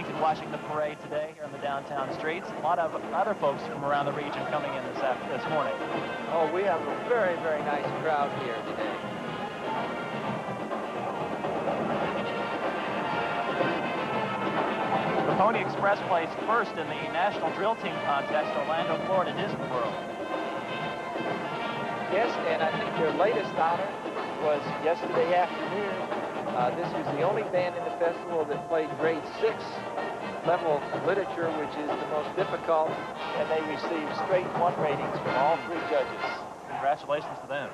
Huntington watching the parade today here on the downtown streets. A lot of other folks from around the region coming in this morning. Oh, we have a very, very nice crowd here today. The Pony Express placed first in the National Drill Team Contest, Orlando, Florida, Disney World. Yes, and I think their latest honor was yesterday afternoon. This was the only band in the festival that played grade 6 level literature, which is the most difficult, and they received straight 1 ratings from all 3 judges. Congratulations to them.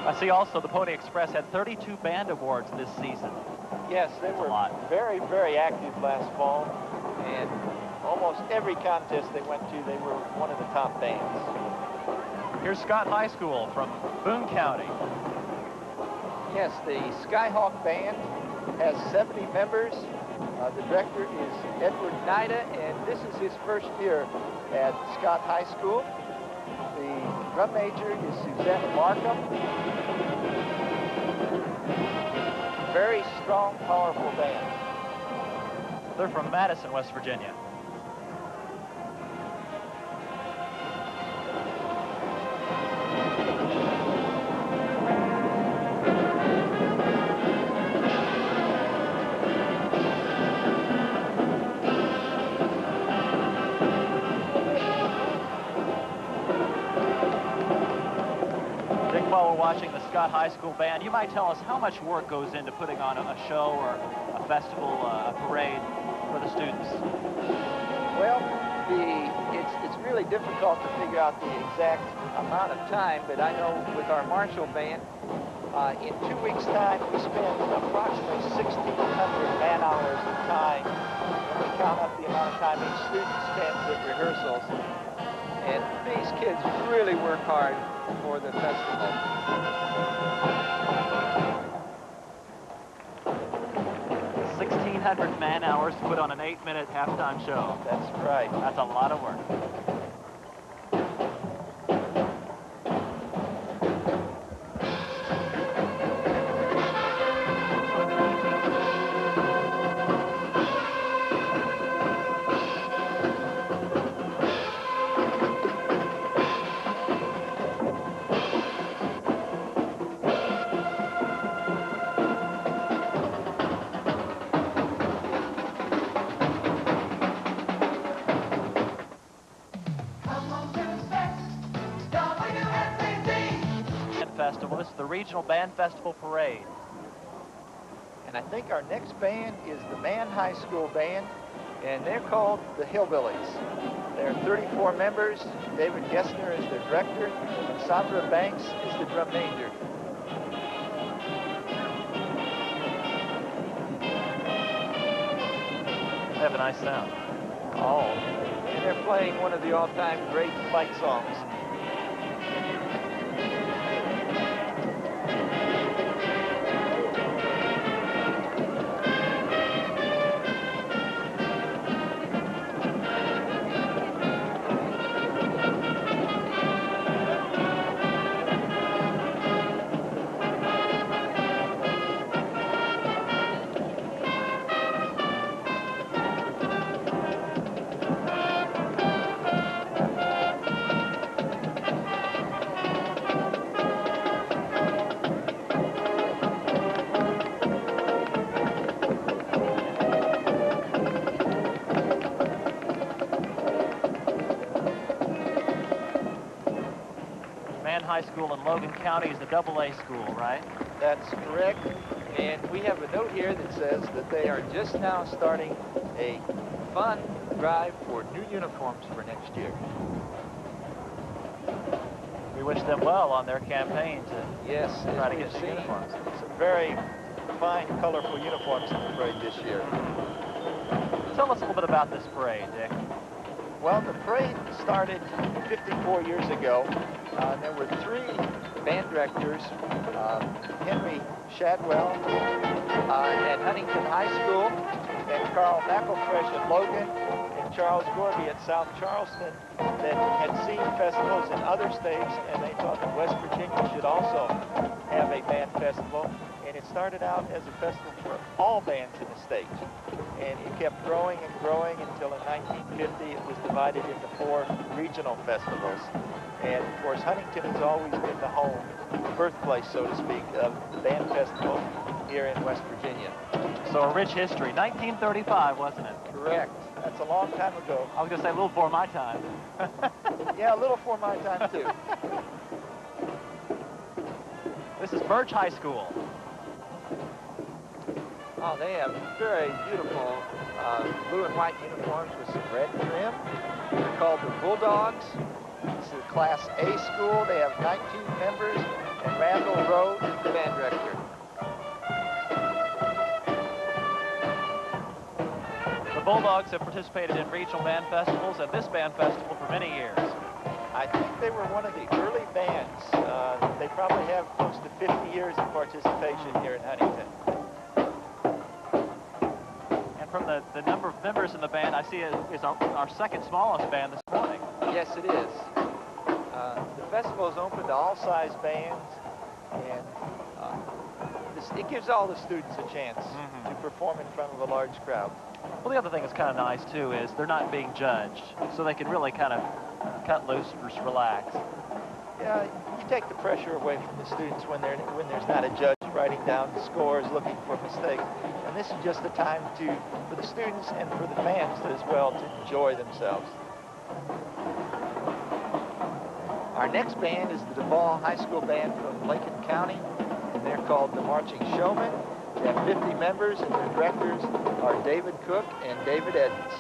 I see also the Pony Express had 32 band awards this season. Yes, they were very, very active last fall, and almost every contest they went to, they were one of the top bands. Here's Scott High School from Boone County. Yes, the Skyhawk Band has 70 members. The director is Edward Nida, and this is his first year at Scott High School. The drum major is Suzette Markham. Very strong, powerful band. They're from Madison, West Virginia. While we're watching the Scott High School Band, you might tell us how much work goes into putting on a show or a festival, a parade for the students? Well, it's really difficult to figure out the exact amount of time, but I know with our Marshall Band, in 2 weeks' time, we spend approximately 1,600 man-hours of time when we count up the amount of time each student spends at rehearsals. And these kids really work hard for the festival. 1,600 man-hours to put on an 8-minute halftime show. That's right. That's a lot of work. Festival. This is the Regional Band Festival Parade. And I think our next band is the Mann High School Band, and they're called the Hillbillies. There are 34 members. David Gessner is the director, and Sandra Banks is the drum major. They have a nice sound. Oh, and they're playing one of the all-time great fight songs. Mann High School in Logan County is the AA school, right? That's correct. And we have a note here that says that they are just now starting a fund drive for new uniforms for next year. We wish them well on their campaign to try to get new uniforms. Some very fine, colorful uniforms in the parade this year. Tell us a little bit about this parade, Dick. Well, the parade started 54 years ago. There were 3 band directors, Henry Shadwell at Huntington High School, and Carl McElfresh at Logan, and Charles Gorby at South Charleston, that had seen festivals in other states, and they thought that West Virginia should also have a band festival. And it started out as a festival for all bands in the state. And it kept growing and growing until in 1950 it was divided into 4 regional festivals. And of course Huntington has always been the home, birthplace, so to speak, of the band festival here in West Virginia. So a rich history. 1935, wasn't it? Correct. That's a long time ago. I was going to say a little before my time. Yeah, a little before my time too. This is Birch High School. Oh, they have very beautiful blue and white uniforms with some red trim. They're called the Bulldogs. This is Class A school. They have 19 members, and Randall Rhodes is the band director. The Bulldogs have participated in regional band festivals and this band festival for many years. I think they were one of the early bands. They probably have close to 50 years of participation here in Huntington. From the number of members in the band, I see it is our second smallest band this morning. Yes, it is. The festival is open to all size bands, and it gives all the students a chance to perform in front of a large crowd. Well, the other thing that's kind of nice, too, is they're not being judged, so they can really kind of cut loose, just relax. Yeah, you take the pressure away from the students when there's not a judge writing down the scores, looking for mistakes. And this is just a time for the students and for the fans as well to enjoy themselves. Our next band is the Duval High School Band from Lincoln County, and they're called the Marching Showmen. They have 50 members, and their directors are David Cook and David Edmonds.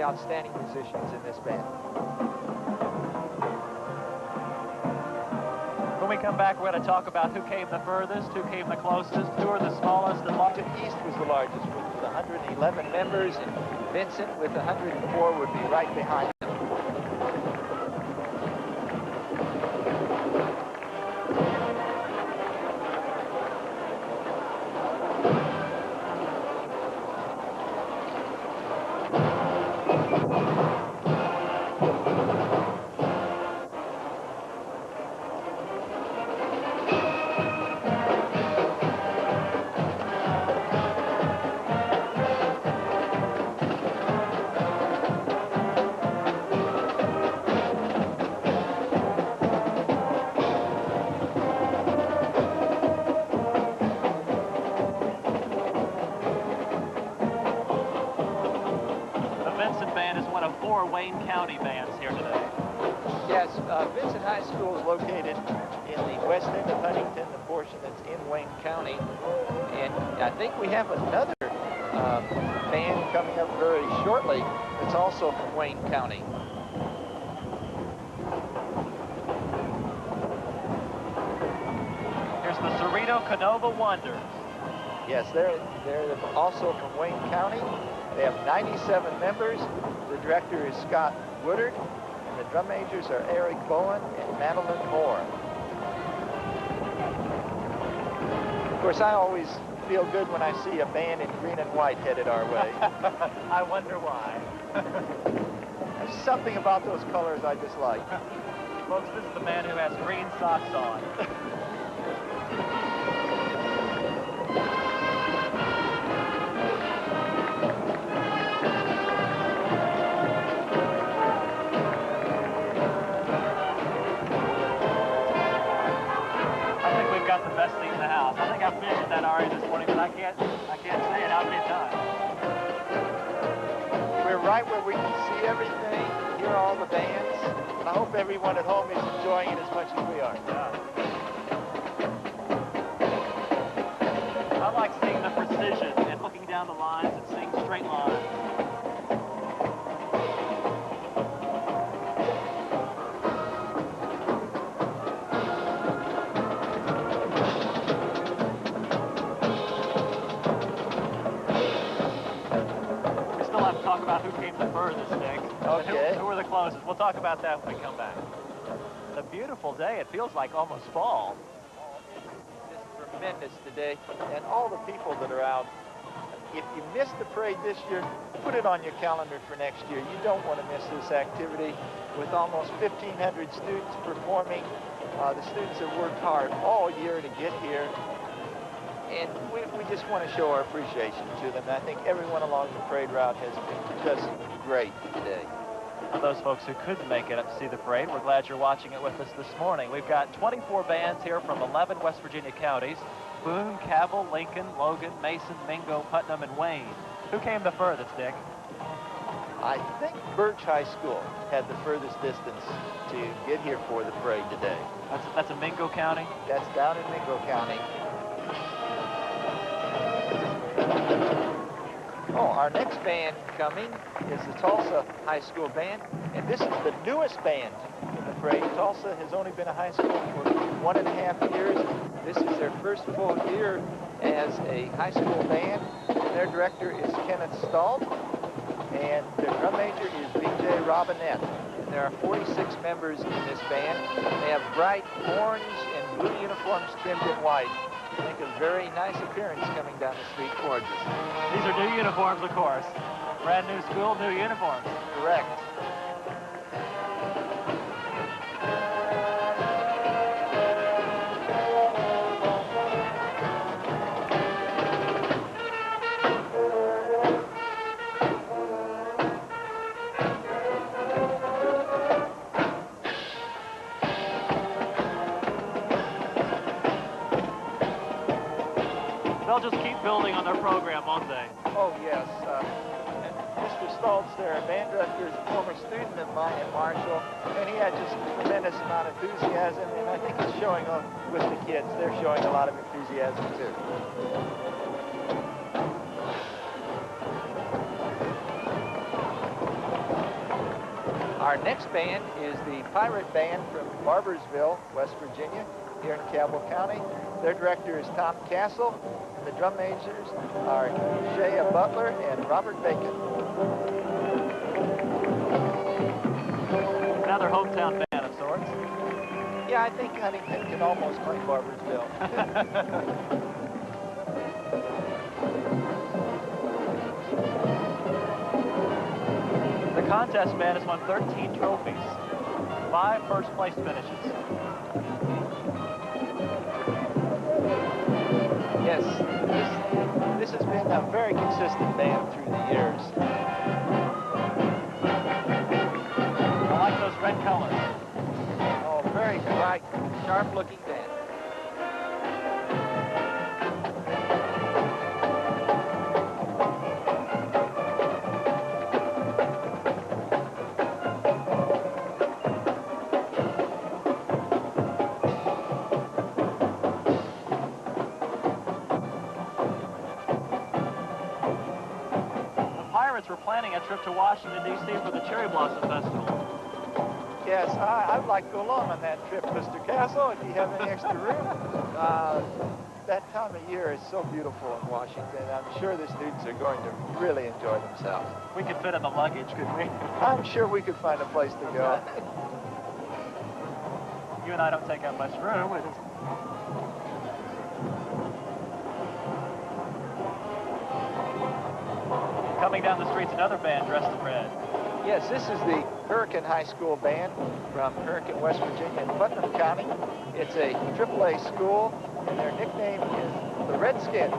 Outstanding musicians in this band. When we come back, we're going to talk about who came the furthest, who came the closest, who are the smallest and largest. East was the largest with 111 members, and Vincent with 104 would be right behind them. Wayne County bands here today. Yes, Vincent High School is located in the west end of Huntington, the portion that's in Wayne County. And I think we have another band coming up very shortly that's also from Wayne County. Toledo Canova Wonders. Yes, they're also from Wayne County. They have 97 members. The director is Scott Woodard, and the drum majors are Eric Bowen and Madeline Moore. Of course, I always feel good when I see a band in green and white headed our way. I wonder why. There's something about those colors I just like. Folks, this is the man who has green socks on. The best seat in the house. I think I figured that already this morning, but I can't say it how many times. We're right where we can see everything, hear all the bands, and I hope everyone at home is enjoying it as much as we are. Yeah. I like seeing the precision and looking down the lines and seeing straight lines. Talk about who came the furthest, Nick. Okay. Who were the closest? We'll talk about that when we come back. It's a beautiful day. It feels like almost fall. It's just tremendous today. And all the people that are out, if you missed the parade this year, put it on your calendar for next year. You don't want to miss this activity. With almost 1,500 students performing, the students have worked hard all year to get here. And we just want to show our appreciation to them. I think everyone along the parade route has been just great today. And those folks who couldn't make it up to see the parade, we're glad you're watching it with us this morning. We've got 24 bands here from 11 West Virginia counties: Boone, Cabell, Lincoln, Logan, Mason, Mingo, Putnam, and Wayne. Who came the furthest, Dick? I think Birch High School had the furthest distance to get here for the parade today. That's in Mingo County? That's down in Mingo County. Oh, our next band coming is the Tulsa High School Band, and this is the newest band in the parade. Tulsa has only been a high school for 1.5 years. This is their first full year as a high school band. Their director is Kenneth Stahl, and their drum major is B.J. Robinette. And there are 46 members in this band. They have bright orange and blue uniforms trimmed in white. I think a very nice appearance coming down the street towards us. These are new uniforms, of course. Brand new school, new uniforms. Correct. They'll just keep building on their program, won't they? Oh, yes. And Mr. Stoltz, their band director, is a former student of mine at Marshall, and he had just a tremendous amount of enthusiasm, and I think it's showing with the kids. They're showing a lot of enthusiasm, too. Our next band is the Pirate Band from Barbersville, West Virginia, here in Cabell County. Their director is Tom Castle, and the drum majors are Shea Butler and Robert Bacon. Another hometown band of sorts. Yeah, I think Huntington can almost claim Barbersville. The contest band has won 13 trophies, 5 first-place finishes. Yes, this has been a very consistent band through the years. I like those red colors. Oh, very bright, sharp-looking band. We're planning a trip to Washington, D.C. for the Cherry Blossom Festival. Yes, I'd like to go along on that trip, Mr. Castle, if you have any extra room. that time of year is so beautiful in Washington. I'm sure the students are going to really enjoy themselves. We could fit in the luggage, couldn't we? I'm sure we could find a place to go. You and I don't take up much room. Coming down the streets, another band dressed in red. Yes, this is the Hurricane High School band from Hurricane, West Virginia in Putnam County. It's a AAA school, and their nickname is the Redskins.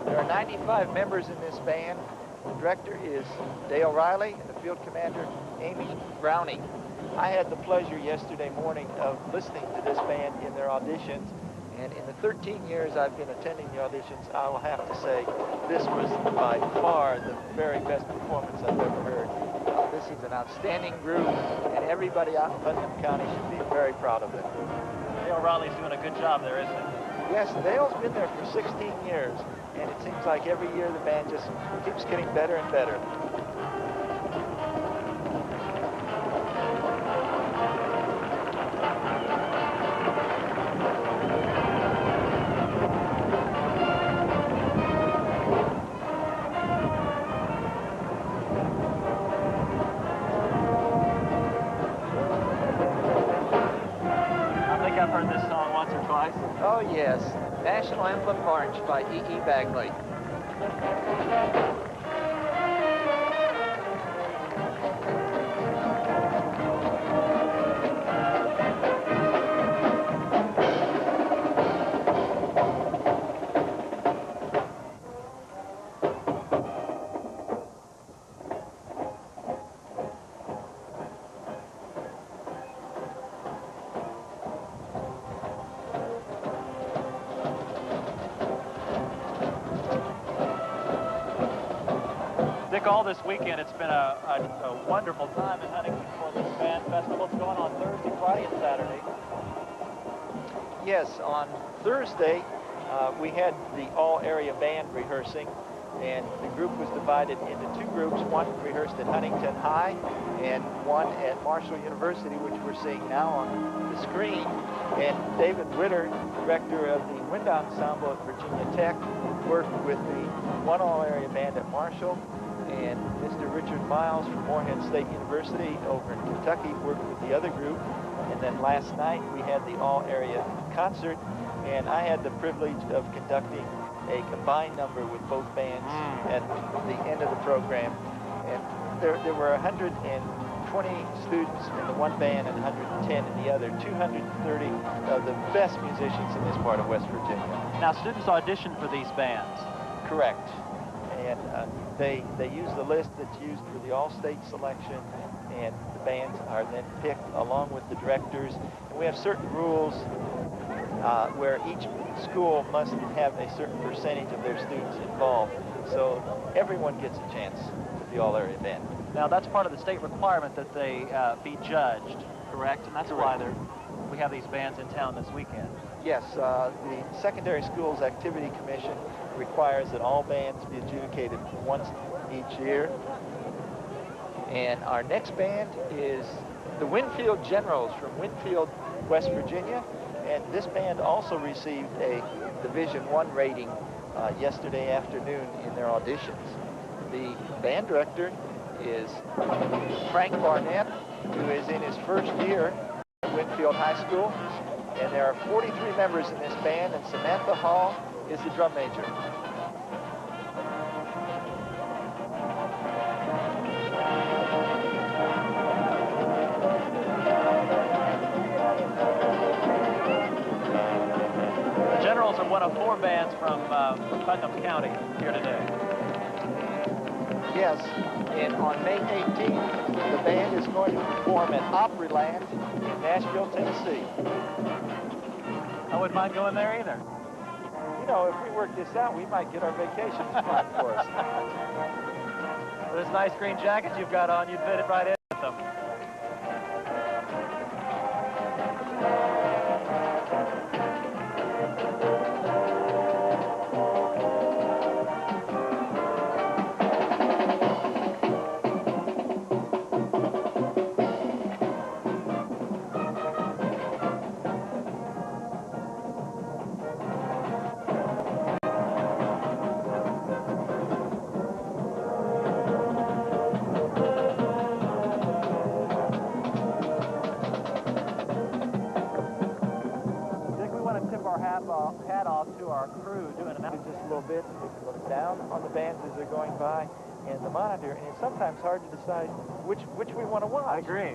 There are 95 members in this band. The director is Dale Riley, and the field commander, Amy Browning. I had the pleasure yesterday morning of listening to this band in their auditions, and in the 13 years I've been attending the auditions, I will have to say this was by far the very best performance I've ever heard. This is an outstanding group, and everybody out in Putnam County should be very proud of it. Dale Riley's doing a good job there, isn't he? Yes, Dale's been there for 16 years, and it seems like every year the band just keeps getting better and better. I've heard this song once or twice. Oh, yes. National Anthem March by E.E. Bagley. All this weekend, it's been a wonderful time in Huntington for this band festival. It's going on Thursday, Friday, and Saturday. Yes, on Thursday, we had the all-area band rehearsing, and the group was divided into two groups. One rehearsed at Huntington High, and one at Marshall University, which we're seeing now on the screen. And David Witter, director of the Wind Ensemble at Virginia Tech, worked with the one all-area band at Marshall, and Mr. Richard Miles from Morehead State University over in Kentucky worked with the other group. And then last night we had the all-area concert, and I had the privilege of conducting a combined number with both bands at the end of the program. And there were 120 students in the one band and 110 in the other, 230 of the best musicians in this part of West Virginia. Now, students audition for these bands. Correct. And they use the list that's used for the all-state selection, and the bands are then picked along with the directors. And we have certain rules where each school must have a certain percentage of their students involved. So everyone gets a chance to the all-area band. Now, that's part of the state requirement that they be judged, correct? And that's why we have these bands in town this weekend. Yes, the Secondary Schools Activity Commission requires that all bands be adjudicated once each year. And our next band is the Winfield Generals from Winfield, West Virginia. And this band also received a Division I rating yesterday afternoon in their auditions. The band director is Frank Barnett, who is in his first year at Winfield High School. And there are 43 members in this band, and Samantha Hall is the drum major. The Generals are one of 4 bands from Putnam County here today. Yes, and on May 18th, the band is going to perform at Opryland in Nashville, Tennessee. I wouldn't mind going there either. You know, if we work this out, we might get our vacations planned for us. With this nice green jacket you've got on, you'd fit it right in with them. tip our hat off to our crew doing an Just a little bit. We can look down on the bands as they're going by and the monitor, and it's sometimes hard to decide which we want to watch. I agree.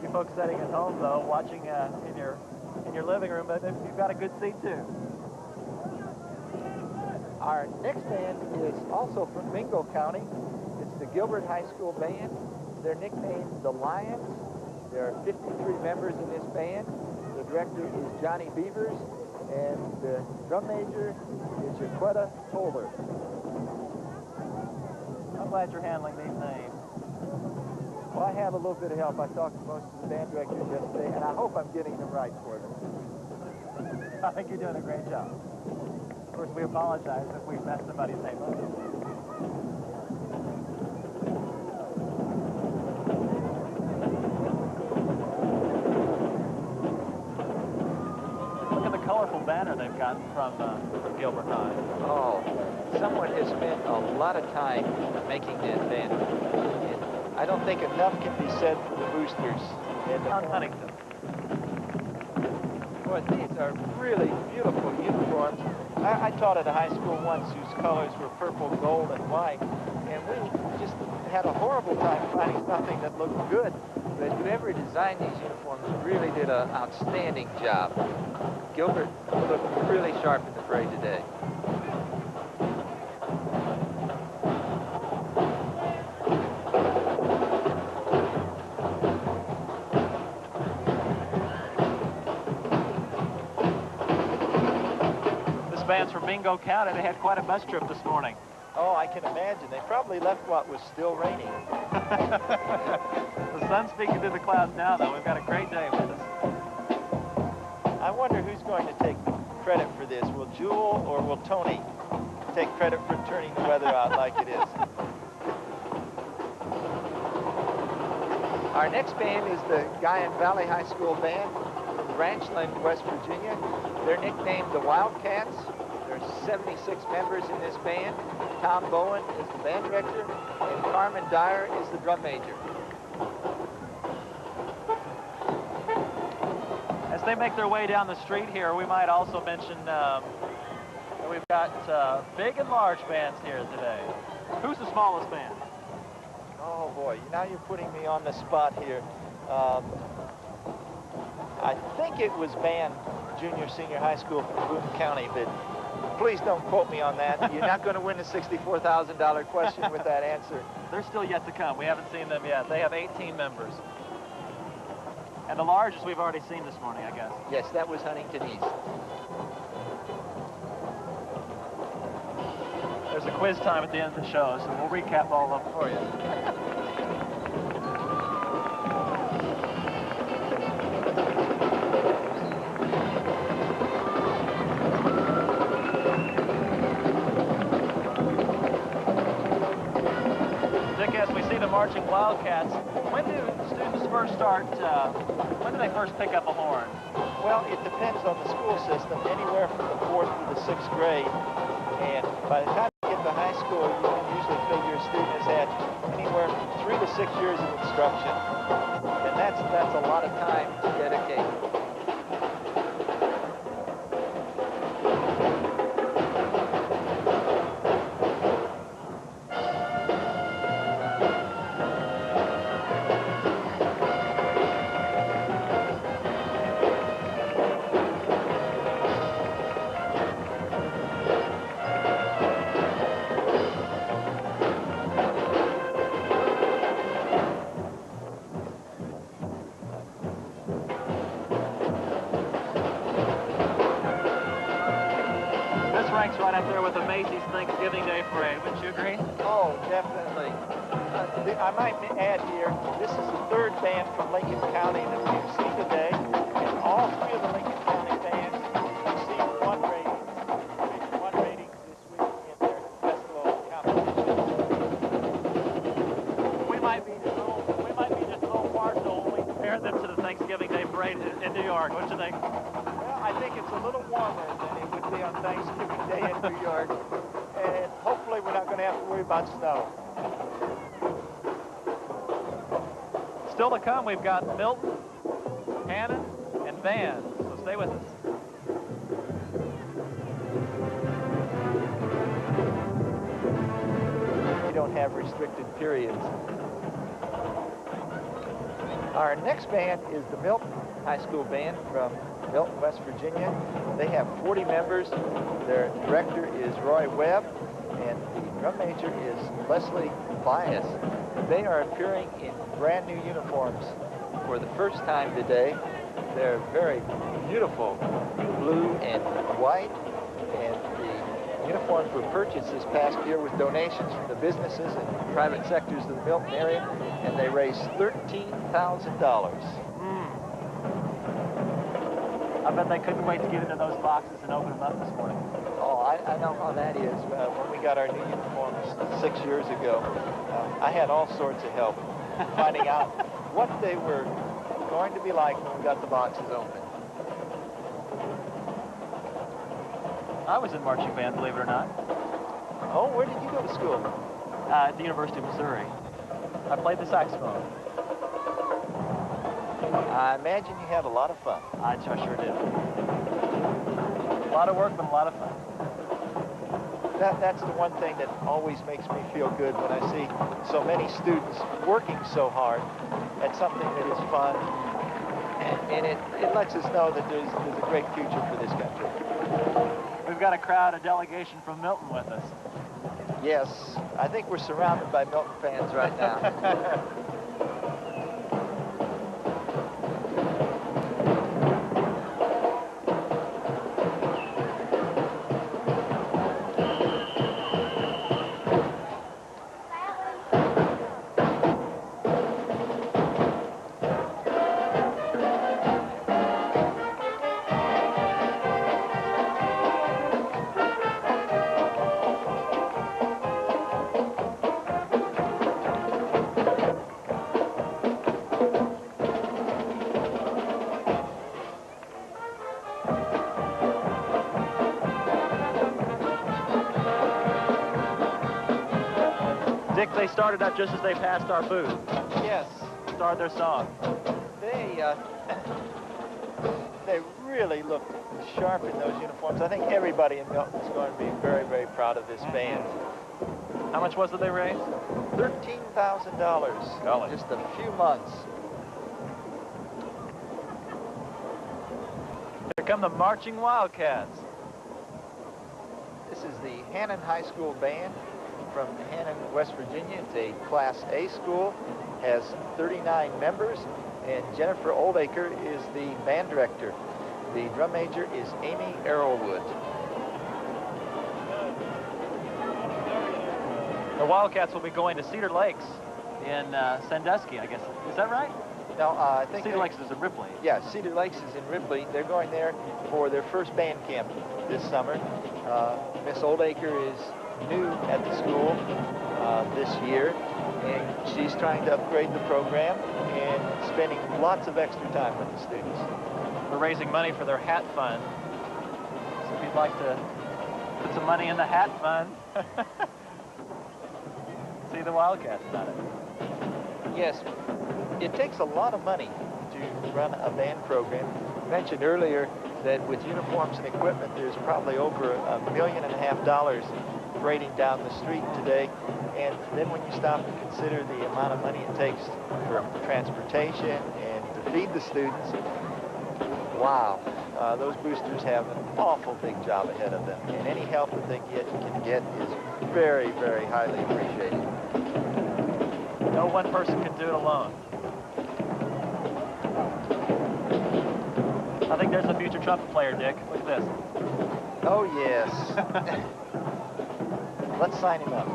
You folks sitting at home, though, watching in your living room, but you've got a good seat, too. Our next band is also from Mingo County. It's the Gilbert High School Band. They're nicknamed the Lions. There are 53 members in this band. The director is Johnny Beavers, and the drum major is Jaquetta Toller. I'm glad you're handling these names. Well, I have a little bit of help. I talked to most of the band directors yesterday, and I hope I'm getting them right for them. I think you're doing a great job. Of course, we apologize if we messed somebody's name up. Look at the colorful banner they've got from Gilbert High. Oh, someone has spent a lot of time making that banner. And I don't think enough can be said for the boosters. On Huntington. Boy, these are really beautiful uniforms. I taught at a high school once whose colors were purple, gold, and white, and we just had a horrible time finding something that looked good. But whoever designed these uniforms really did an outstanding job. Gilbert looked really sharp in the parade today. Bands from Mingo County, they had quite a bus trip this morning. Oh, I can imagine. They probably left what was still raining. The sun's peeking through the clouds now, though. We've got a great day with us. I wonder who's going to take credit for this. Will Jewel or will Tony take credit for turning the weather out like it is? Our next band is the Guyan Valley High School Band from Ranchland, West Virginia. They're nicknamed the Wildcats. There's 76 members in this band. Tom Bowen is the band director, and Carmen Dyer is the drum major. As they make their way down the street here, we might also mention that we've got big and large bands here today. Who's the smallest band? Oh boy, now you're putting me on the spot here. I think it was band junior, senior high school from Boone County, but please don't quote me on that. You're not going to win the $64,000 question with that answer. They're still yet to come. We haven't seen them yet. They have 18 members. And the largest we've already seen this morning, I guess. Yes, that was Huntington East. There's a quiz time at the end of the show, so we'll recap all of them for you. As we see the marching Wildcats, when do students first start, when do they first pick up a horn? Well, it depends on the school system, anywhere from the 4th to the 6th grade. And by the time you get to high school, you can usually figure a student has had anywhere from 3 to 6 years of instruction. And that's a lot of time to dedicate. Right up there with the Macy's Thanksgiving Day Parade. Wouldn't you agree? Oh, definitely. I might add here, this is the 3rd band from Lincoln County that we've seen today, and all 3 of the Lincoln County bands received one rating this week in their festival competition. We might be just a little partial when we compare them to the Thanksgiving Day Parade in New York. What do you think? Well, I think it's a little warmer than it would be on Thanksgiving Day in New York, and hopefully we're not going to have to worry about snow. Still to come, we've got Milton, Hannon, and Van, so stay with us. have restricted periods. Our next band is the Milton High School Band from Milton, West Virginia. They have 40 members. Their director is Roy Webb, and the drum major is Leslie Bias. They are appearing in brand new uniforms for the first time today. They're very beautiful, blue and white, and the uniforms were purchased this past year with donations from the businesses and private sectors of the Milton area, and they raised $13,000. I bet they couldn't wait to get into those boxes and open them up this morning. Oh, I know how that is. When we got our new uniforms 6 years ago, I had all sorts of help finding out what they were going to be like when we got the boxes open. I was in marching band, believe it or not. Oh, where did you go to school? At the University of Missouri. I played the saxophone. I imagine you had a lot of fun. I sure did. A lot of work, but a lot of fun. That's the one thing that always makes me feel good when I see so many students working so hard at something that is fun, and it lets us know that there's a great future for this country. We've got a delegation from Milton with us. Yes, I think we're surrounded by Milton fans right now. Dick, they started up just as they passed our booth. Yes. Started their song. They really look sharp in those uniforms. I think everybody in Milton is going to be very, very proud of this band. How much was it they raised? $13,000 in just a few months. Here come the Marching Wildcats. This is the Hannon High School Band from Hannon, West Virginia. It's a Class A school, has 39 members, and Jennifer Oldacre is the band director. The drum major is Amy Arrowwood. The Wildcats will be going to Cedar Lakes in Sandusky, I guess. Is that right? No, I think Cedar Lakes is in Ripley. Yeah, Cedar Lakes is in Ripley. They're going there for their first band camp this summer. Miss Oldacre is new at the school this year, and she's trying to upgrade the program and spending lots of extra time with the students. We're raising money for their hat fund. So if you'd like to put some money in the hat fund, see the Wildcats about it. Yes, it takes a lot of money to run a band program. I mentioned earlier that with uniforms and equipment, there's probably over $1.5 million parading down the street today. And then when you stop and consider the amount of money it takes for transportation and to feed the students, wow, those boosters have an awful big job ahead of them. And any help that they can get is very, very highly appreciated. No one person can do it alone. I think there's a future trumpet player, Dick. Look at this. Oh, yes. Let's sign him up.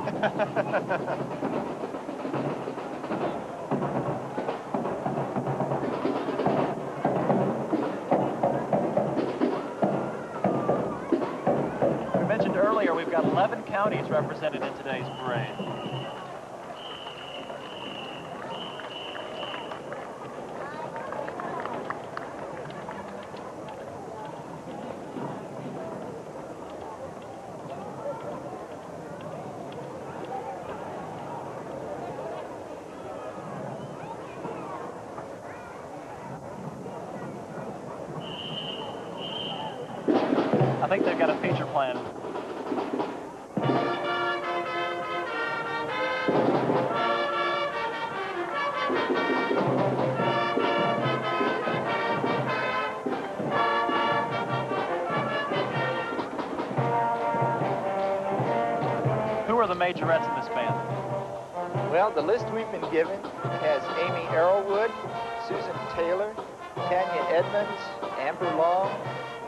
We mentioned earlier we've got 11 counties represented in today's parade. I think they've got a feature plan. the majorettes in this band? Well, the list we've been given has Amy Arrowwood, Susan Taylor, Tanya Edmonds, Amber Long,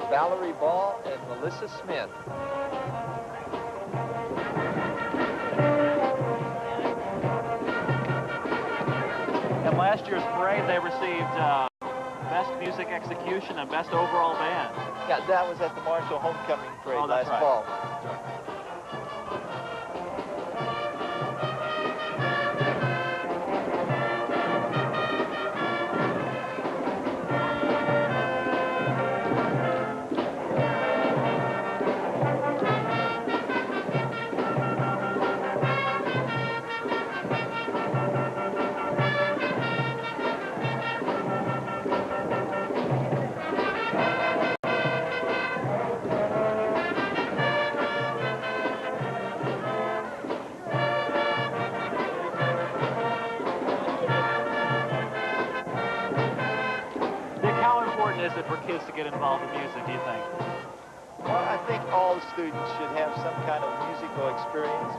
Valerie Ball, and Melissa Smith. In last year's parade, they received Best Music Execution and Best Overall Band. Yeah, that was at the Marshall Homecoming Parade last right. fall. Is it for kids to get involved in music, do you think? Well, I think all students should have some kind of musical experience.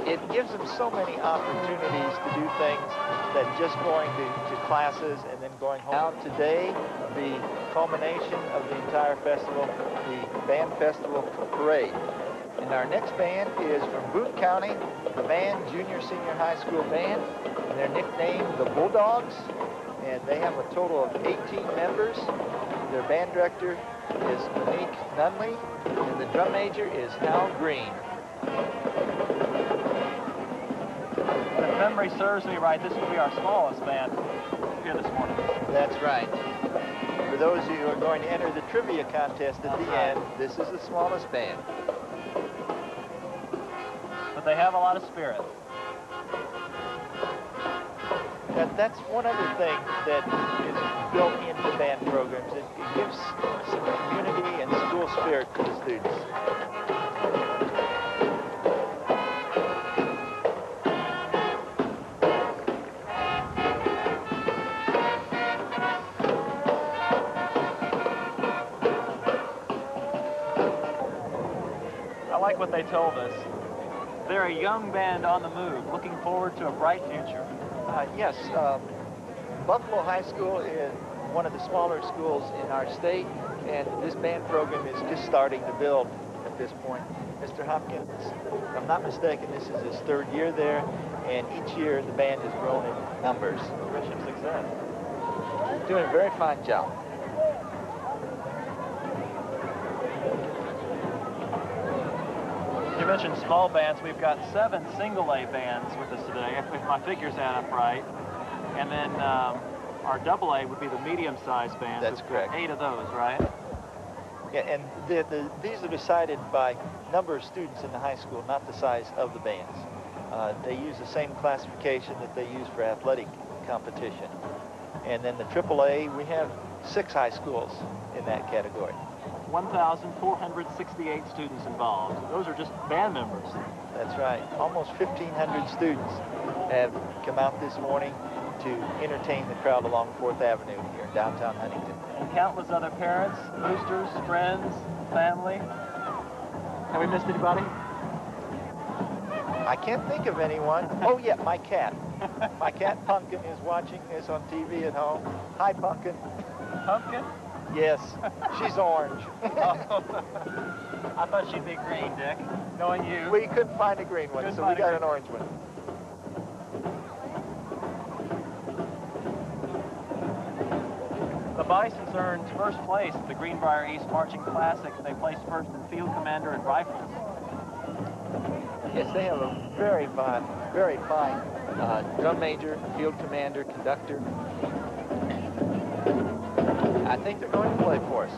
It gives them so many opportunities to do things that just going to classes and then going home. Now today, the culmination of the entire festival, the Band Festival Parade. And our next band is from Boone County, the band, Junior Senior High School Band, and they're nicknamed the Bulldogs. And they have a total of 18 members. Their band director is Monique Nunley, and the drum major is Hal Green. If memory serves me right, this will be our smallest band here this morning. That's right. For those who are going to enter the trivia contest at the end, this is the smallest band. But they have a lot of spirit. That's one other thing that is built into band programs. It gives some community and school spirit to the students. I like what they told us. They're a young band on the move, looking forward to a bright future. Yes, Buffalo High School is one of the smaller schools in our state, and this band program is just starting to build at this point. Mr. Hopkins, if I'm not mistaken, this is his third year there, and each year the band has grown in numbers. Wish him success. Doing a very fine job. You mentioned small bands. We've got 7 single-A bands with us today, if my figures add up right. And then our double-A would be the medium-sized bands. That's correct. 8 of those, right? Yeah, and these are decided by number of students in the high school, not the size of the bands. They use the same classification that they use for athletic competition. And then the AAA, we have 6 high schools in that category. 1,468 students involved. Those are just band members. That's right. Almost 1,500 students have come out this morning to entertain the crowd along 4th Avenue here in downtown Huntington. And countless other parents, boosters, friends, family. Have we missed anybody? I can't think of anyone. Oh, yeah, my cat. My cat, Pumpkin, is watching this on TV at home. Hi, Pumpkin. Pumpkin? Yes, she's orange. I thought she'd be green, Dick, knowing you. We couldn't find a green one, so we got an orange one. The Bisons earned first place at the Greenbrier East Marching Classic. They placed first in Field Commander and Rifles. Yes, they have a very fine drum major, field commander, conductor. I think they're going to play for us.